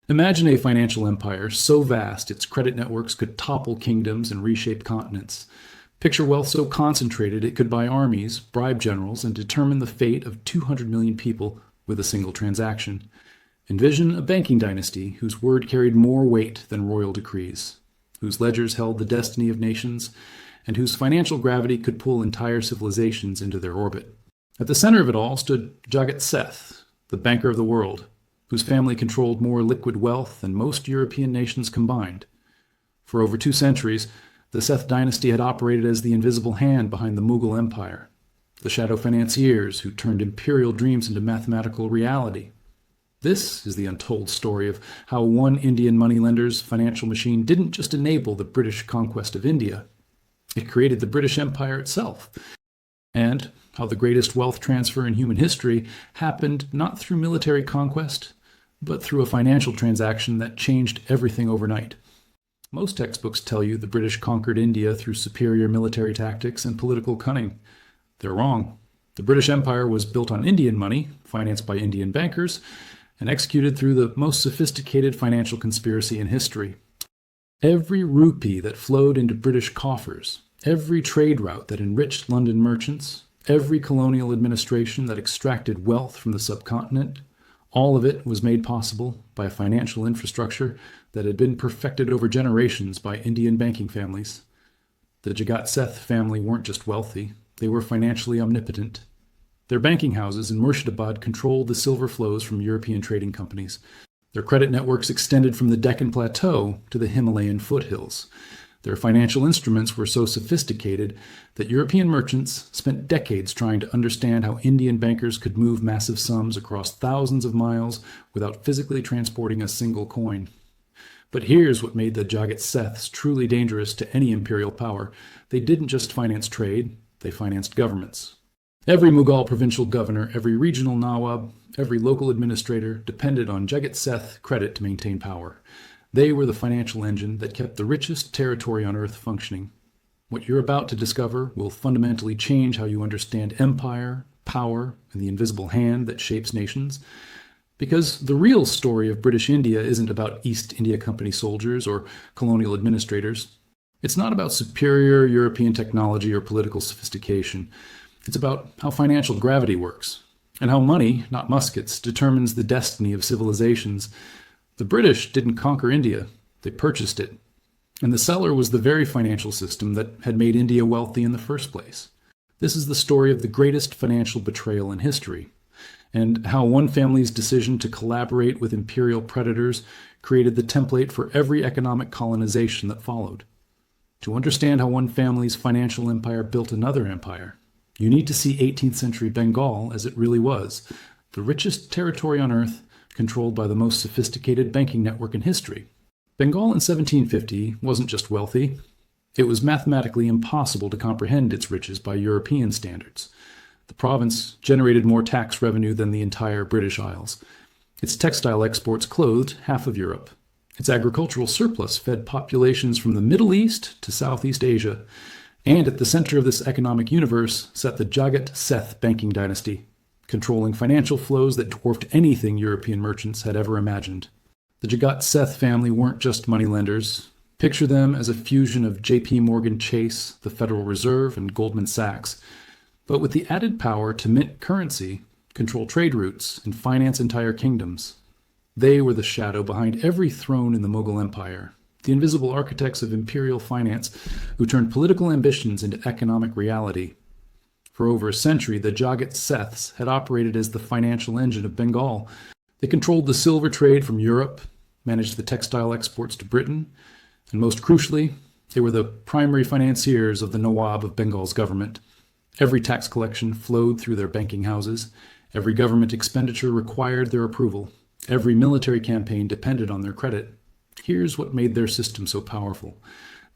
Imagine a financial empire so vast its credit networks could topple kingdoms and reshape continents. Picture wealth so concentrated it could buy armies, bribe generals, and determine the fate of 200 million people with a single transaction. Envision a banking dynasty whose word carried more weight than royal decrees, whose ledgers held the destiny of nations, and whose financial gravity could pull entire civilizations into their orbit. At the center of it all stood Jagat Seth, the banker of the world, whose family controlled more liquid wealth than most European nations combined. For over 2 centuries, the Seth dynasty had operated as the invisible hand behind the Mughal Empire, the shadow financiers who turned imperial dreams into mathematical reality. This is the untold story of how one Indian moneylender's financial machine didn't just enable the British conquest of India, it created the British Empire itself, and how the greatest wealth transfer in human history happened not through military conquest, but through a financial transaction that changed everything overnight. Most textbooks tell you the British conquered India through superior military tactics and political cunning. They're wrong. The British Empire was built on Indian money, financed by Indian bankers, and executed through the most sophisticated financial conspiracy in history. Every rupee that flowed into British coffers, every trade route that enriched London merchants, every colonial administration that extracted wealth from the subcontinent, all of it was made possible by a financial infrastructure that had been perfected over generations by Indian banking families. The Jagat Seth family weren't just wealthy, they were financially omnipotent. Their banking houses in Murshidabad controlled the silver flows from European trading companies. Their credit networks extended from the Deccan Plateau to the Himalayan foothills. Their financial instruments were so sophisticated that European merchants spent decades trying to understand how Indian bankers could move massive sums across thousands of miles without physically transporting a single coin. But here's what made the Jagat Seths truly dangerous to any imperial power. They didn't just finance trade, they financed governments. Every Mughal provincial governor, every regional nawab, every local administrator depended on Jagat Seth credit to maintain power. They were the financial engine that kept the richest territory on earth functioning. What you're about to discover will fundamentally change how you understand empire, power, and the invisible hand that shapes nations. Because the real story of British India isn't about East India Company soldiers or colonial administrators. It's not about superior European technology or political sophistication. It's about how financial gravity works, and how money, not muskets, determines the destiny of civilizations. The British didn't conquer India, they purchased it. And the seller was the very financial system that had made India wealthy in the first place. This is the story of the greatest financial betrayal in history, and how one family's decision to collaborate with imperial predators created the template for every economic colonization that followed. To understand how one family's financial empire built another empire, you need to see 18th century Bengal as it really was, the richest territory on earth, controlled by the most sophisticated banking network in history. Bengal in 1750 wasn't just wealthy, it was mathematically impossible to comprehend its riches by European standards. The province generated more tax revenue than the entire British Isles. Its textile exports clothed half of Europe. Its agricultural surplus fed populations from the Middle East to Southeast Asia. And at the center of this economic universe sat the Jagat Seth banking dynasty, controlling financial flows that dwarfed anything European merchants had ever imagined. The Jagat Seth family weren't just moneylenders. Picture them as a fusion of J.P. Morgan Chase, the Federal Reserve, and Goldman Sachs, but with the added power to mint currency, control trade routes, and finance entire kingdoms. They were the shadow behind every throne in the Mughal Empire, the invisible architects of imperial finance who turned political ambitions into economic reality. For over a century, the Jagat Seths had operated as the financial engine of Bengal. They controlled the silver trade from Europe, managed the textile exports to Britain, and most crucially, they were the primary financiers of the Nawab of Bengal's government. Every tax collection flowed through their banking houses. Every government expenditure required their approval. Every military campaign depended on their credit. Here's what made their system so powerful.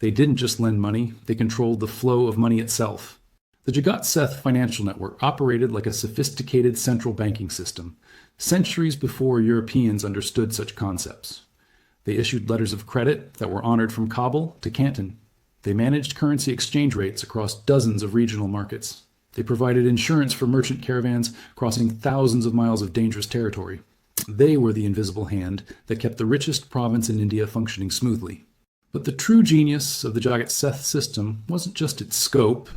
They didn't just lend money, they controlled the flow of money itself. The Jagat Seth financial network operated like a sophisticated central banking system, centuries before Europeans understood such concepts. They issued letters of credit that were honored from Kabul to Canton. They managed currency exchange rates across dozens of regional markets. They provided insurance for merchant caravans crossing thousands of miles of dangerous territory. They were the invisible hand that kept the richest province in India functioning smoothly. But the true genius of the Jagat Seth system wasn't just its scope,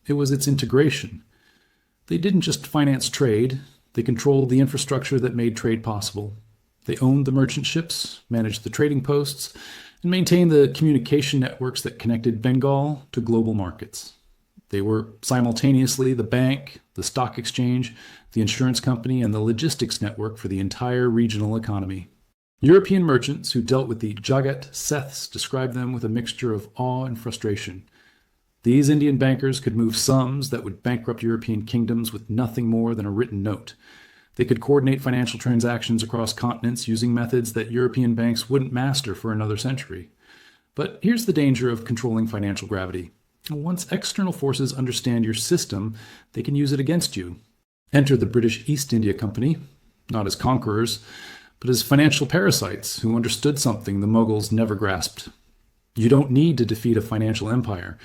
it was its integration. They didn't just finance trade, they controlled the infrastructure that made trade possible. They owned the merchant ships, managed the trading posts, and maintained the communication networks that connected Bengal to global markets. They were simultaneously the bank, the stock exchange, the insurance company, and the logistics network for the entire regional economy. European merchants who dealt with the Jagat Seths described them with a mixture of awe and frustration. These Indian bankers could move sums that would bankrupt European kingdoms with nothing more than a written note. They could coordinate financial transactions across continents using methods that European banks wouldn't master for another century. But here's the danger of controlling financial gravity. Once external forces understand your system, they can use it against you. Enter the British East India Company, not as conquerors, but as financial parasites who understood something the Mughals never grasped. You don't need to defeat a financial empire.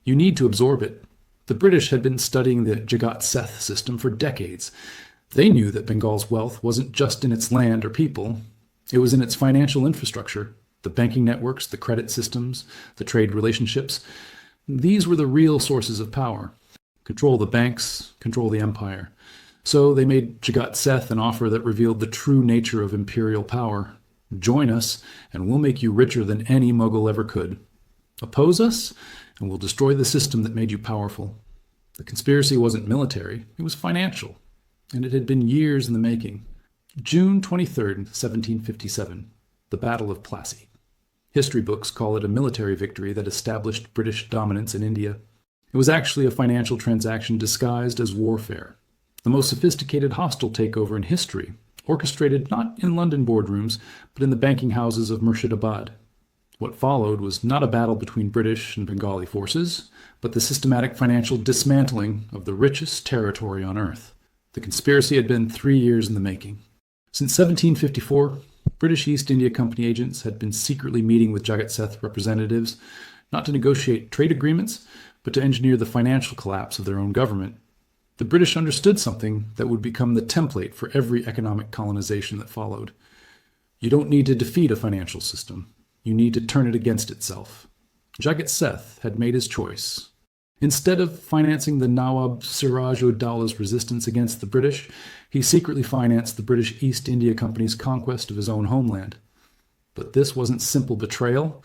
You need to absorb it. The British had been studying the Jagat Seth system for decades. They knew that Bengal's wealth wasn't just in its land or people. It was in its financial infrastructure, the banking networks, the credit systems, the trade relationships. These were the real sources of power. Control the banks, control the empire. So they made Jagat Seth an offer that revealed the true nature of imperial power. Join us, and we'll make you richer than any Mughal ever could. Oppose us, and we'll destroy the system that made you powerful. The conspiracy wasn't military, it was financial, and it had been years in the making. June 23rd, 1757, the Battle of Plassey. History books call it a military victory that established British dominance in India. It was actually a financial transaction disguised as warfare, the most sophisticated hostile takeover in history, orchestrated not in London boardrooms, but in the banking houses of Murshidabad. What followed was not a battle between British and Bengali forces, but the systematic financial dismantling of the richest territory on earth. The conspiracy had been 3 years in the making. Since 1754, British East India Company agents had been secretly meeting with Jagat Seth representatives, not to negotiate trade agreements, but to engineer the financial collapse of their own government. The British understood something that would become the template for every economic colonization that followed. You don't need to defeat a financial system. You need to turn it against itself. Jagat Seth had made his choice. Instead of financing the Nawab Siraj-ud-Dowlah's resistance against the British, he secretly financed the British East India Company's conquest of his own homeland. But this wasn't simple betrayal.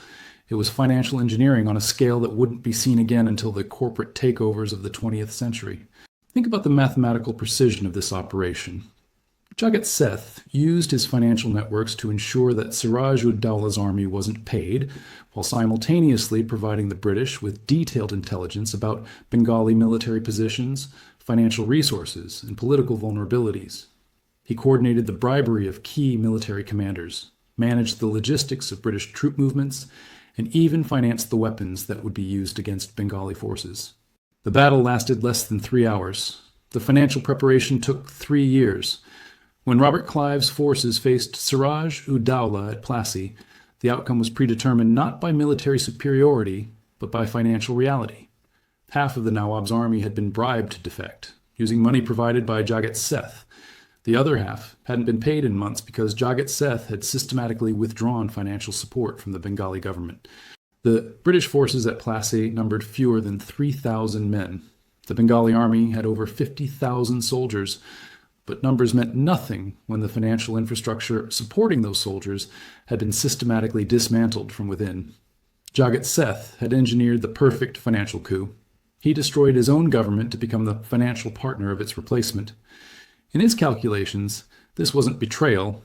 It was financial engineering on a scale that wouldn't be seen again until the corporate takeovers of the 20th century. Think about the mathematical precision of this operation. Jagat Seth used his financial networks to ensure that Siraj-ud-Dowlah's army wasn't paid, while simultaneously providing the British with detailed intelligence about Bengali military positions, financial resources, and political vulnerabilities. He coordinated the bribery of key military commanders, managed the logistics of British troop movements, and even financed the weapons that would be used against Bengali forces. The battle lasted less than 3 hours. The financial preparation took 3 years. When Robert Clive's forces faced Siraj-ud-Dowlah at Plassey, the outcome was predetermined not by military superiority, but by financial reality. Half of the Nawab's army had been bribed to defect, using money provided by Jagat Seth. The other half hadn't been paid in months because Jagat Seth had systematically withdrawn financial support from the Bengali government. The British forces at Plassey numbered fewer than 3,000 men. The Bengali army had over 50,000 soldiers, but numbers meant nothing when the financial infrastructure supporting those soldiers had been systematically dismantled from within. Jagat Seth had engineered the perfect financial coup. He destroyed his own government to become the financial partner of its replacement. In his calculations, this wasn't betrayal,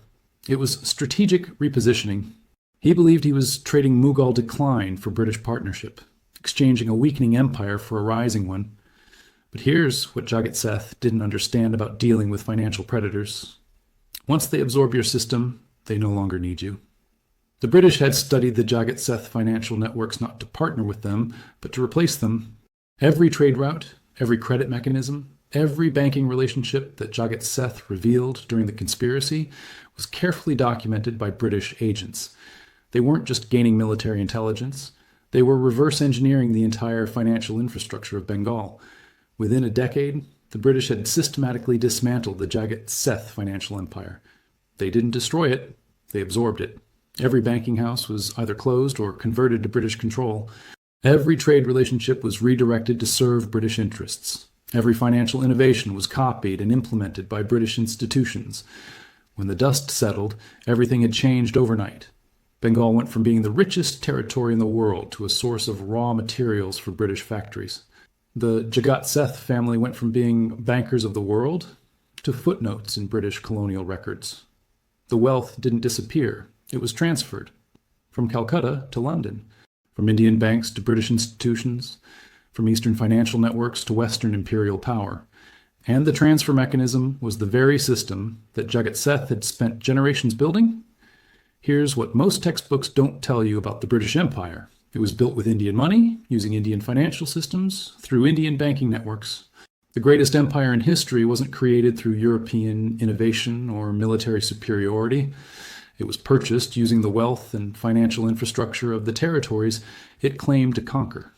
it was strategic repositioning. He believed he was trading Mughal decline for British partnership, exchanging a weakening empire for a rising one. But here's what Jagat Seth didn't understand about dealing with financial predators. Once they absorb your system, they no longer need you. The British had studied the Jagat Seth financial networks not to partner with them, but to replace them. Every trade route, every credit mechanism, every banking relationship that Jagat Seth revealed during the conspiracy was carefully documented by British agents. They weren't just gaining military intelligence, they were reverse engineering the entire financial infrastructure of Bengal. Within a decade, the British had systematically dismantled the Jagat Seth financial empire. They didn't destroy it, they absorbed it. Every banking house was either closed or converted to British control. Every trade relationship was redirected to serve British interests. Every financial innovation was copied and implemented by British institutions. When the dust settled, everything had changed overnight. Bengal went from being the richest territory in the world to a source of raw materials for British factories. The Jagat Seth family went from being bankers of the world to footnotes in British colonial records. The wealth didn't disappear, it was transferred. From Calcutta to London, from Indian banks to British institutions, from Eastern financial networks to Western imperial power. And the transfer mechanism was the very system that Jagat Seth had spent generations building. Here's what most textbooks don't tell you about the British Empire. It was built with Indian money, using Indian financial systems, through Indian banking networks. The greatest empire in history wasn't created through European innovation or military superiority. It was purchased using the wealth and financial infrastructure of the territories it claimed to conquer.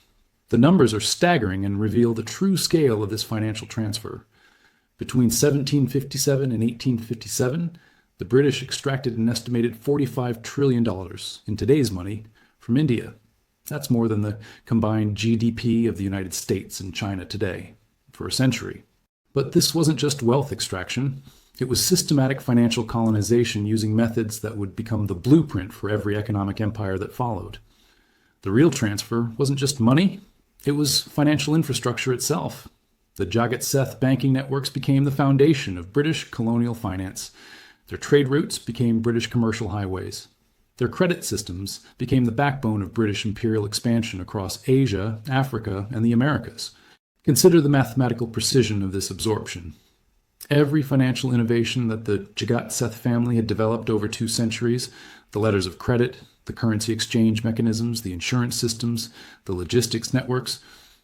The numbers are staggering and reveal the true scale of this financial transfer. Between 1757 and 1857, the British extracted an estimated $45 trillion in today's money from India. That's more than the combined GDP of the United States and China today, for a century. But this wasn't just wealth extraction. It was systematic financial colonization using methods that would become the blueprint for every economic empire that followed. The real transfer wasn't just money, it was financial infrastructure itself. The Jagat Seth banking networks became the foundation of British colonial finance. Their trade routes became British commercial highways. Their credit systems became the backbone of British imperial expansion across Asia, Africa, and the Americas. Consider the mathematical precision of this absorption. Every financial innovation that the Jagat Seth family had developed over 2 centuries, the letters of credit, the currency exchange mechanisms, the insurance systems, the logistics networks,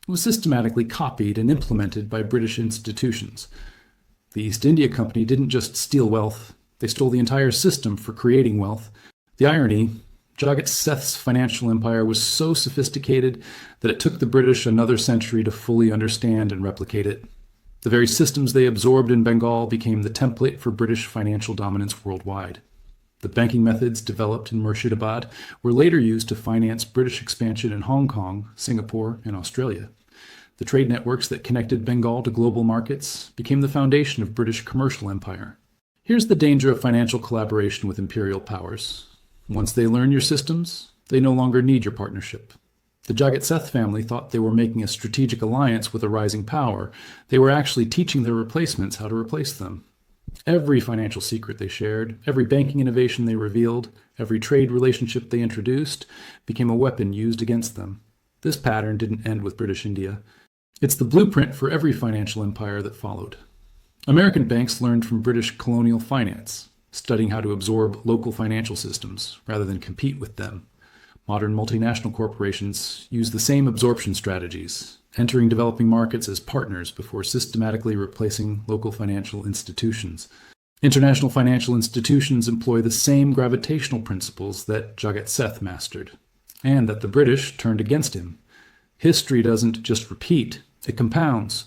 was systematically copied and implemented by British institutions. The East India Company didn't just steal wealth, they stole the entire system for creating wealth. The irony, Jagat Seth's financial empire was so sophisticated that it took the British another century to fully understand and replicate it. The very systems they absorbed in Bengal became the template for British financial dominance worldwide. The banking methods developed in Murshidabad were later used to finance British expansion in Hong Kong, Singapore, and Australia. The trade networks that connected Bengal to global markets became the foundation of British commercial empire. Here's the danger of financial collaboration with imperial powers. Once they learn your systems, they no longer need your partnership. The Jagat Seth family thought they were making a strategic alliance with a rising power. They were actually teaching their replacements how to replace them. Every financial secret they shared, every banking innovation they revealed, every trade relationship they introduced became a weapon used against them. This pattern didn't end with British India. It's the blueprint for every financial empire that followed. American banks learned from British colonial finance, studying how to absorb local financial systems rather than compete with them. Modern multinational corporations use the same absorption strategies, entering developing markets as partners before systematically replacing local financial institutions. International financial institutions employ the same gravitational principles that Jagat Seth mastered, and that the British turned against him. History doesn't just repeat, it compounds.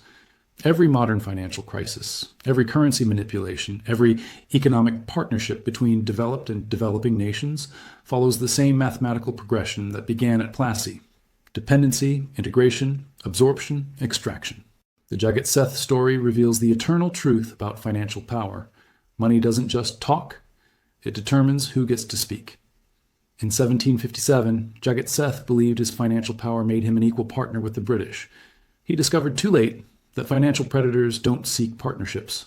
Every modern financial crisis, every currency manipulation, every economic partnership between developed and developing nations follows the same mathematical progression that began at Plassey: dependency, integration, absorption, extraction. The Jagat Seth story reveals the eternal truth about financial power. Money doesn't just talk, it determines who gets to speak. In 1757, Jagat Seth believed his financial power made him an equal partner with the British. He discovered too late that financial predators don't seek partnerships.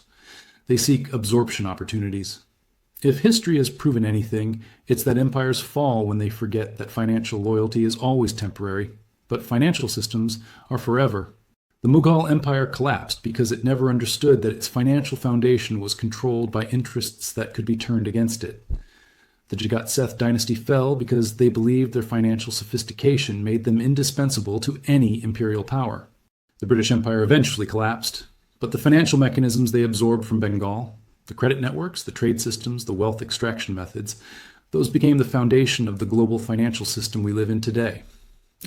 They seek absorption opportunities. If history has proven anything, it's that empires fall when they forget that financial loyalty is always temporary, but financial systems are forever. The Mughal Empire collapsed because it never understood that its financial foundation was controlled by interests that could be turned against it. The Jagat Seth dynasty fell because they believed their financial sophistication made them indispensable to any imperial power. The British Empire eventually collapsed, but the financial mechanisms they absorbed from Bengal, the credit networks, the trade systems, the wealth extraction methods, those became the foundation of the global financial system we live in today.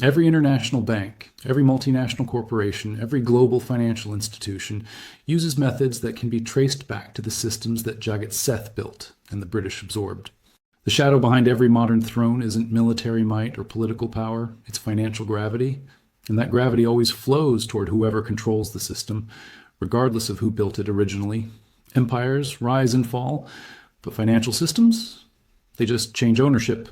Every international bank, every multinational corporation, every global financial institution uses methods that can be traced back to the systems that Jagat Seth built and the British absorbed. The shadow behind every modern throne isn't military might or political power, it's financial gravity. And that gravity always flows toward whoever controls the system, regardless of who built it originally. Empires rise and fall, but financial systems, they just change ownership.